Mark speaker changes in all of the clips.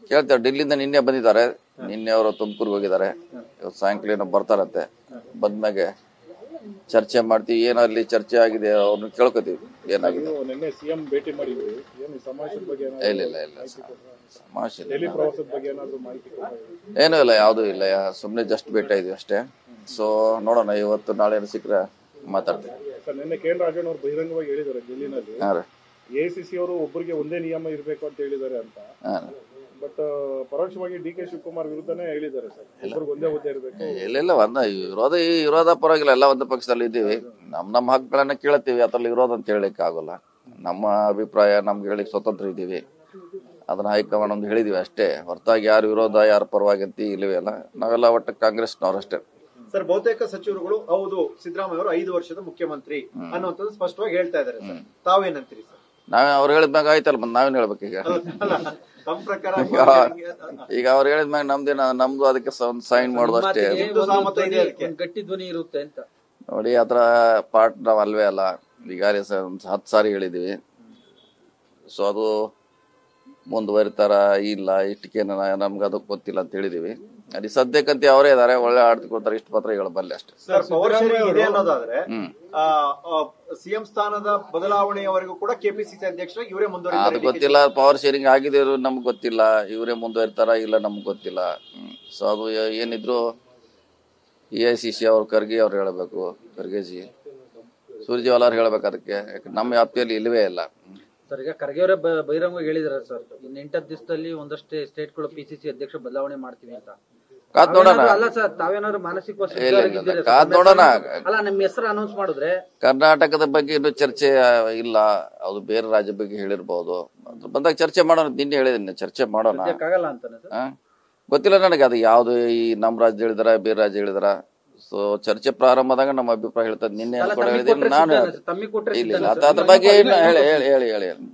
Speaker 1: ಕೇಳ್ತಾರೆ. ಡೆಲ್ಲಿಯಿಂದ ನಿನ್ನೆ ಬಂದಿದ್ದಾರೆ, ನಿನ್ನೆ ಅವರು ತುಮಕೂರಿಗೆ ಹೋಗಿದ್ದಾರೆ, ಇವತ್ತು ಸಾಯಂಕಾಲ ಏನೋ ಬರ್ತಾರಂತೆ. ಬಂದ್ಮ್ಯಾಗೆ ಚರ್ಚೆ ಮಾಡ್ತೀವಿ, ಏನೋ ಅಲ್ಲಿ ಚರ್ಚೆ ಆಗಿದೆ ಅವ್ರನ್ನ ಕೇಳ್ಕೊತೀವಿ ಏನಾಗಿದೆ. ಇಲ್ಲ ಸಮಾವೇಶ ಏನೂ ಇಲ್ಲ, ಯಾವುದೂ ಇಲ್ಲ, ಸುಮ್ಮನೆ ಜಸ್ಟ್ ಭೇಟಿ ಇದೀವಿ ಅಷ್ಟೇ. ಸೊ ನೋಡೋಣ, ಇವತ್ತು ನಾಳೆ ಸಿಕ್ಕರೆ ಮಾತಾಡ್ತೀವಿ.
Speaker 2: ನಿನ್ನೆ ಕೆ.ಎನ್. ರಾಜಣ್ಣ ಅವರು ಬಹಿರಂಗವಾಗಿ ಹೇಳಿದ್ದಾರೆ ಡೆಲ್ಲಿನಲ್ಲಿ ಎಐಸಿಸಿ ಅವರು ಒಬ್ಬರಿಗೆ ಒಂದೇ ನಿಯಮ ಇರಬೇಕು ಅಂತ ಹೇಳಿದ್ದಾರೆ ಅಂತ. ಬಟ್ ಪರೋಕ್ಷವಾಗಿ ಡಿ.ಕೆ. ಶಿವಕುಮಾರ್ ವಿರುದ್ಧನೇ ಹೇಳಿದ್ದಾರೆ ಸರ್, ಒಬ್ಬರಿಗೆ ಒಂದೇ ಹುದ್ದೆ ಇರಬೇಕು.
Speaker 1: ಇಲ್ಲ ವಿರೋಧ ಪರವಾಗಿಲ್ಲ, ಎಲ್ಲ ಒಂದು ಪಕ್ಷದಲ್ಲಿ ಇದ್ದೀವಿ. ನಮ್ಮ ಹಕ್ಕುಗಳನ್ನ ಕೇಳ್ತೀವಿ, ಅದ್ರಲ್ಲಿ ವಿರೋಧ ಅಂತ ಹೇಳಲಿಕ್ಕೆ ಆಗೋಲ್ಲ. ನಮ್ಮ ಅಭಿಪ್ರಾಯ ನಮ್ಗೆ ಹೇಳಿಕ್ ಸ್ವತಂತ್ರ ಇದ್ದೀವಿ, ಅದನ್ನ ಹೈಕಮಾಂಡ್ ಒಂದು ಹೇಳಿದೀವಿ ಅಷ್ಟೇ. ಹೊರತಾಗಿ ಯಾರು ವಿರೋಧ ಯಾರು ಪರವಾಗಿ ಅಂತ ಇಲ್ಲವೇ ಅಲ್ಲ. ನಾವೆಲ್ಲ ಒಟ್ಟು ಕಾಂಗ್ರೆಸ್ನವರಷ್ಟೇ.
Speaker 3: ಸರ್, ಬಹುತೇಕ ಸಚಿವರುಗಳು ಹೌದು ಸಿದ್ದರಾಮಯ್ಯ ಅವರು 5 ವರ್ಷದ ಮುಖ್ಯಮಂತ್ರಿ ಅನ್ನುವಂಥದ್ದು ಸ್ಪಷ್ಟವಾಗಿ ಹೇಳ್ತಾ ಇದ್ದಾರೆ. ತಾವೇನಂತೀರಿ ಸರ್?
Speaker 1: ಅವ್ರು ಹೇಳಿದ್ಮ್ಯಾಗ ಆಯ್ತಲ್ಲ, ಮತ್ತೆ ನಾವೇನ್ ಹೇಳ್ಬೇಕು ಈಗ?
Speaker 3: ತಮ್ಮ ಪ್ರಕಾರ
Speaker 1: ಈಗ ಅವ್ರು ಹೇಳಿದ್ಮ್ಯಾಗ ನಮ್ದು ಅದಕ್ಕೆ ಸೈನ್ ಮಾಡೋದು ಅಷ್ಟೇ.
Speaker 4: ಗಟ್ಟಿ ಧ್ವನಿ ಇರುತ್ತೆ ಅಂತ
Speaker 1: ನೋಡಿ, ಅದ್ರ ಪಾರ್ಟ್ ನಾವ್ ಅಲ್ವೇ ಅಲ್ಲ. ಈಗಾಗಲೇ 10 ಸಾರಿ ಹೇಳಿದೀವಿ. ಸೊ ಅದು ಮುಂದುವರಿತಾರ ಇಲ್ಲ ಇಷ್ಟಕ್ಕೆ ನಮ್ಗೆ ಅದಕ್ಕೆ ಗೊತ್ತಿಲ್ಲ ಅಂತ ಹೇಳಿದೀವಿ. ಅಲ್ಲಿ ಸದ್ಯಕ್ಕಂತ ಅವರೇ ಇದಾರೆ, ಒಳ್ಳೆ ಆಡ್ತಿಕೊಳ್ತಾರೆ, ಇಷ್ಟು ಪತ್ರಗಳು ಬರಲಿ ಅಷ್ಟೇ.
Speaker 3: ಅನ್ನೋದಾದ್ರೆ ಸಿಎಂ ಸ್ಥಾನದ ಬದಲಾವಣೆಯವರೆಗೂ ಕೂಡ ಕೆಪಿಸಿಸಿ ಅಧ್ಯಕ್ಷರಾಗಿ ಇವರೇ ಮುಂದುವರಿತಾರೆ.
Speaker 1: ಅದು ಗೊತ್ತಿಲ್ಲ, ಪವರ್ ಶೇರಿಂಗ್ ಆಗಿದೆ ನಮ್ಗೆ ಗೊತ್ತಿಲ್ಲ, ಇವರೇ ಮುಂದುವರಿತಾರ ಇಲ್ಲ ನಮ್ಗೆ ಗೊತ್ತಿಲ್ಲ. ಸೊ ಅದು ಏನಿದ್ರು ಎಐಸಿಸಿ ಅವ್ರು ಖರ್ಗೆ ಅವ್ರು ಹೇಳ್ಬೇಕು, ಖರ್ಗೆಜಿ ಸುರ್ಜೇವಾಲ ಅವ್ರು ಹೇಳ್ಬೇಕು. ಅದಕ್ಕೆ ನಮ್ಮ ವ್ಯಾಪ್ತಿಯಲ್ಲಿ ಇಲ್ಲವೇ ಇಲ್ಲ
Speaker 4: ಸರ್. ಈಗ ಖರ್ಗೆ ಅವರೇ ಬಹಿರಂಗವಾಗಿ ಹೇಳಿದಾರೆ ಸರ್, ಇನ್ನು 8 ದಿವಸದಲ್ಲಿ ಒಂದಷ್ಟೇ ಸ್ಟೇಟ್ಗಳು ಪಿಸಿಸಿ ಅಧ್ಯಕ್ಷ ಬದಲಾವಣೆ ಮಾಡ್ತೀವಿ ಅಂತ.
Speaker 1: ಕಾದ್ ನೋಡೋಣ.
Speaker 4: ಅಲ್ಲ ಸರ್, ತಾವೇನಾದ್ರು ಮಾನಸಿಕವಾಗಿ
Speaker 1: ಕಾದ್ ನೋಡೋಣ.
Speaker 4: ಅಲ್ಲ, ನಮ್ಮ ಹೆಸರು ಅನೌನ್ಸ್ ಮಾಡಿದ್ರೆ
Speaker 1: ಕರ್ನಾಟಕದ ಬಗ್ಗೆ ಇನ್ನೂ ಚರ್ಚೆ ಇಲ್ಲ, ಅದು ಬೇರೆ ರಾಜ್ಯ ಬಗ್ಗೆ ಹೇಳಿರ್ಬಹುದು. ಅದ್ರ ಬಂದಾಗ ಚರ್ಚೆ ಮಾಡೋಣ. ನಿನ್ನೆ ಹೇಳಿದೀನಿ, ಚರ್ಚೆ ಮಾಡೋಣ.
Speaker 4: ಆಗಲ್ಲ ಅಂತಾನೆ
Speaker 1: ಗೊತ್ತಿಲ್ಲ ನನಗೆ ಅದು ಯಾವ್ದು, ಈ ನಮ್ಮ ರಾಜ್ಯ ಹೇಳಿದಾರ ಬೇರೆ ರಾಜ್ಯ ಹೇಳಿದಾರ. ಸೊ ಚರ್ಚೆ ಪ್ರಾರಂಭದಾಗ ನಮ್ಮ ಅಭಿಪ್ರಾಯ ಹೇಳ್ತದೆ. ನಿನ್ನೆ ಹೇಳಿದೀನಿ ನಾನು. ಇಲ್ಲ ಅದ್ರ ಬಗ್ಗೆ ಹೇಳಿ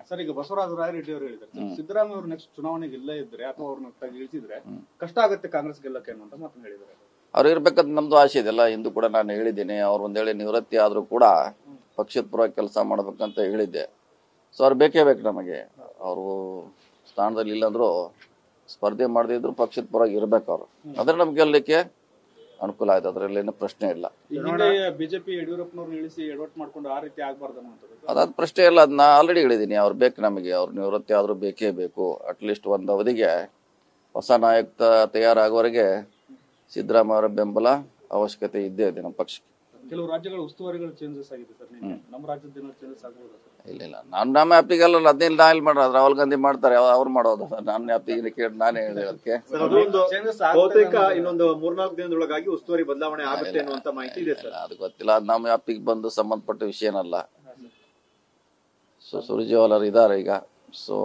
Speaker 2: ಸರ್, ಈಗ ಬಸವರಾಜ ರಾಯರೆಡ್ಡಿ ಅವರು ಹೇಳಿದ್ದಾರೆ ಸಿದ್ದರಾಮಯ್ಯ ಅವರು ನೆಕ್ಸ್ಟ್ ಚುನಾವಣೆಗೆ ಇಲ್ಲೇ ಇದ್ರೆ ಅಥವಾ ಅವ್ರನ್ನ ಇಳಿಸಿದ್ರೆ ಕಷ್ಟ ಆಗುತ್ತೆ ಕಾಂಗ್ರೆಸ್ ಗೆಲ್ಲಕ್ಕೆ ಅಂತ ಮಾತನ್ನ ಹೇಳಿದ್ದಾರೆ.
Speaker 1: ಅವ್ರು ಇರ್ಬೇಕಂತ ನಮ್ದು ಆಸೆ ಇದೆಲ್ಲ. ಇಂದು ಕೂಡ ನಾನು ಹೇಳಿದ್ದೀನಿ, ಅವ್ರು ಒಂದೇಳೆ ನಿವೃತ್ತಿ ಆದ್ರೂ ಕೂಡ ಪಕ್ಷದ ಪರವಾಗಿ ಕೆಲಸ ಮಾಡ್ಬೇಕಂತ ಹೇಳಿದ್ದೆ. ಸೊ ಅವ್ರು ಬೇಕೇ ಬೇಕು ನಮಗೆ. ಅವರು ಸ್ಥಾನದಲ್ಲಿ ಇಲ್ಲಂದ್ರು ಸ್ಪರ್ಧೆ ಮಾಡದಿದ್ರು ಪಕ್ಷದ ಪರವಾಗಿ ಇರ್ಬೇಕು ಅವ್ರು. ಅದ್ರ ನಮ್ಗೆ ಗೆಲ್ಲಲಿಕ್ಕೆ ಅನುಕೂಲ ಆಯ್ತು, ಅದ್ರಲ್ಲಿ ಏನು ಪ್ರಶ್ನೆ ಇಲ್ಲ.
Speaker 2: ಬಿಜೆಪಿ ಯಡಿಯೂರಪ್ಪನವ್ರನ್ನ ಇಳಿಸಿ ಎಡವಟ್ ಮಾಡ್ಕೊಂಡು ಆ ರೀತಿ ಆಗ್ಬಾರ್ದು
Speaker 1: ಅದಾದ ಪ್ರಶ್ನೆ ಇಲ್ಲ. ಅದನ್ನ ಆಲ್ರೆಡಿ ಹೇಳಿದೀನಿ, ಅವ್ರು ಬೇಕು ನಮಗೆ. ಅವ್ರ ನಿವೃತ್ತಿ ಆದ್ರೂ ಬೇಕೇ ಬೇಕು. ಅಟ್ಲೀಸ್ಟ್ ಒಂದು ಅವಧಿಗೆ ಹೊಸ ನಾಯಕ ತಯಾರಾಗುವವರೆಗೆ ಸಿದ್ದರಾಮಯ್ಯ ಅವರ ಬೆಂಬಲ ಅವಶ್ಯಕತೆ ಇದ್ದೇ ಇದೆ ನಮ್ಮ ಪಕ್ಷಕ್ಕೆ.
Speaker 2: ಕೆಲವು ರಾಜ್ಯಗಳ ಉಸ್ತುವಾರಿಗಳು ಚೇಂಜಸ್ ಆಗಿದೆ ಸರ್, ನಮ್ಮ ರಾಜ್ಯದ ಚೇಂಜಸ್ ಆಗಬಹುದು?
Speaker 1: ಇಲ್ಲ ನಮ್ಮ ಆಪ್ತಿಗೆಲ್ಲ 15 ನಾಯಿಲ್ ಮಾಡೋದು, ರಾಹುಲ್ ಗಾಂಧಿ ಮಾಡ್ತಾರೆ, ಅವ್ರು ಮಾಡೋದು. ನನ್ನ ಆಪ್ತಿಗೆ ಕೇಳಿ ನಾನೇ ಹೇಳಿದೆ ಅದಕ್ಕೆ.
Speaker 3: ಬಹುತೇಕ ಇನ್ನೊಂದು 3-4 ದಿನದೊಳಗಾಗಿ ಉಸ್ತುವಾರಿ ಬದಲಾವಣೆ ಆಗುತ್ತೆ ಅನ್ನುವಂತ ಮಾಹಿತಿ ಇದೆ ಸರ್.
Speaker 1: ಅದು ಗೊತ್ತಿಲ್ಲ, ಅದು ನಮ್ಮ ಆಪ್ತಿಗೆ ಬಂದು ಸಂಬಂಧಪಟ್ಟ ವಿಷಯನಲ್ಲ. ಸೊ ಸುರ್ಜೇವಾಲ ಇದಾರೆ ಈಗ. ಸೊ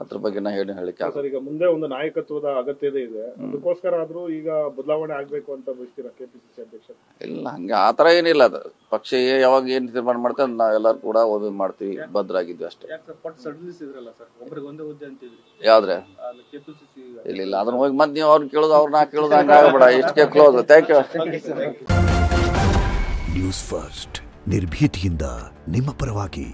Speaker 1: ಅದ್ರ ಬಗ್ಗೆ ನಾ ಹೇಳಿಕೆ
Speaker 2: ಸರ್, ಈಗ ಮುಂದೆ ಒಂದು ನಾಯಕತ್ವದ ಅಗತ್ಯತೆ ಇದೆ, ಅದಕ್ಕೋಸ್ಕರ ಆದ್ರೂ ಈಗ ಬದಲಾವಣೆ ಆಗ್ಬೇಕು ಅಂತ ಬಯಸ್ತೀರಾ ಕೆಪಿಸಿಸಿ ಅಧ್ಯಕ್ಷ?
Speaker 1: ಇಲ್ಲ, ಹಂಗೆ ಆತರ ಏನಿಲ್ಲ. ಅದು ಪಕ್ಷ ಯಾವಾಗ ಏನ್ ತೀರ್ಮಾನ ಮಾಡ್ತಾರೆ ನಾವೆಲ್ಲರೂ ಕೂಡ ಓದಿ ಮಾಡ್ತೀವಿ, ಭದ್ರಾಗಿದ್ವಿ ಅಷ್ಟೇ. ಯಾವ್ದ್ರೆ ಇಲ್ಲ ಅದನ್ನ ಹೋಗಿ ಮತ್ತೆ ನೀವು ಅವ್ರನ್ನ ಕೇಳೋದು ಅವ್ರನ್ನ ಕೇಳೋದು ಹಂಗ ಆಗಬೇಡ. ಇಷ್ಟಕ್ಕೆ close. Thank you.
Speaker 5: News first, ನಿರ್ಭೀತಿಯಿಂದ ನಿಮ್ಮ ಪರವಾಗಿ.